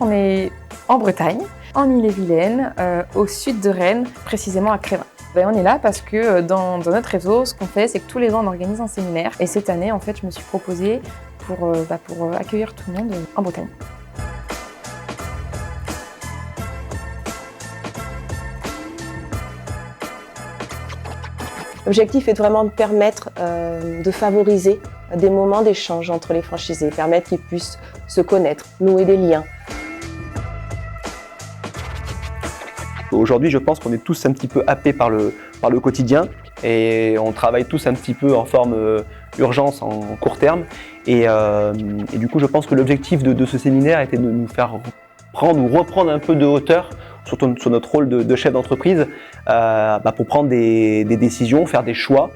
On est en Bretagne, en Ille-et-Vilaine, au sud de Rennes, précisément à Crévin. On est là parce que dans notre réseau, ce qu'on fait, c'est que tous les ans, on organise un séminaire. Et cette année, en fait, je me suis proposée pour accueillir tout le monde en Bretagne. L'objectif est vraiment de permettre de favoriser des moments d'échange entre les franchisés, permettre qu'ils puissent se connaître, nouer des liens. Aujourd'hui, je pense qu'on est tous un petit peu happés par le quotidien et on travaille tous un petit peu en forme urgence, en court terme. Et du coup, je pense que l'objectif de ce séminaire était de nous faire reprendre un peu de hauteur sur notre rôle de chef d'entreprise pour prendre des décisions, faire des choix.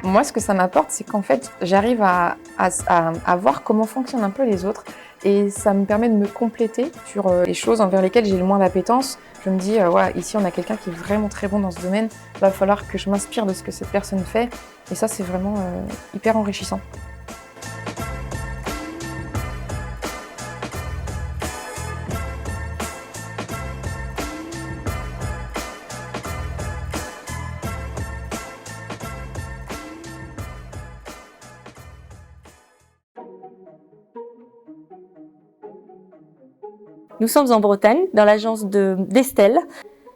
Moi, ce que ça m'apporte, c'est qu'en fait, j'arrive à voir comment fonctionnent un peu les autres. Et ça me permet de me compléter sur les choses envers lesquelles j'ai le moins d'appétence. Je me dis, ouais, ici on a quelqu'un qui est vraiment très bon dans ce domaine, il va falloir que je m'inspire de ce que cette personne fait. Et ça, c'est vraiment hyper enrichissant. Nous sommes en Bretagne, dans l'agence d'Estelle.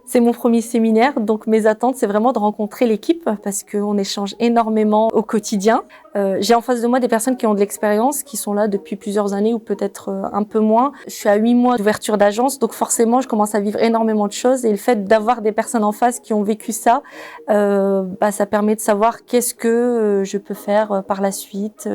C'est mon premier séminaire, donc mes attentes, c'est vraiment de rencontrer l'équipe parce qu'on échange énormément au quotidien. J'ai en face de moi des personnes qui ont de l'expérience, qui sont là depuis plusieurs années ou peut-être un peu moins. Je suis à 8 mois d'ouverture d'agence, donc forcément, je commence à vivre énormément de choses. Et le fait d'avoir des personnes en face qui ont vécu ça, ça permet de savoir qu'est-ce que je peux faire par la suite,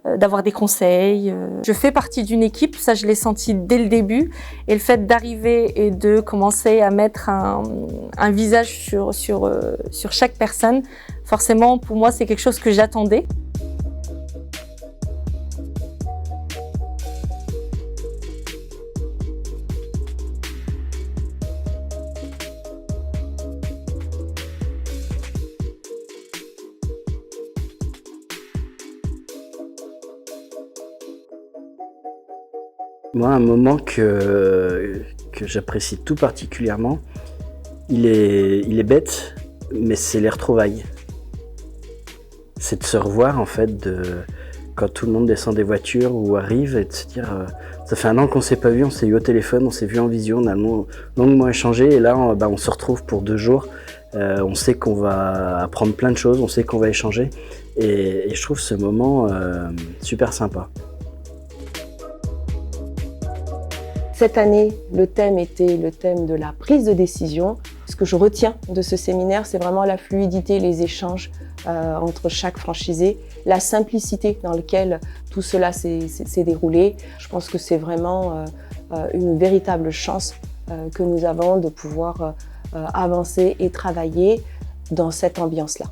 d'avoir des conseils. Je fais partie d'une équipe, ça je l'ai senti dès le début. Et le fait d'arriver et de commencer à mettre un visage sur chaque personne, forcément pour moi c'est quelque chose que j'attendais. Moi, un moment que j'apprécie tout particulièrement, il est bête, mais c'est les retrouvailles. C'est de se revoir en fait, quand tout le monde descend des voitures ou arrive et de se dire ça fait un an qu'on s'est pas vu, on s'est eu au téléphone, on s'est vu en visio, on a longuement échangé et là on se retrouve pour 2 jours. On sait qu'on va apprendre plein de choses, on sait qu'on va échanger et je trouve ce moment super sympa. Cette année, le thème était le thème de la prise de décision. Ce que je retiens de ce séminaire, c'est vraiment la fluidité, les échanges entre chaque franchisé, la simplicité dans laquelle tout cela s'est déroulé. Je pense que c'est vraiment une véritable chance que nous avons de pouvoir avancer et travailler dans cette ambiance-là.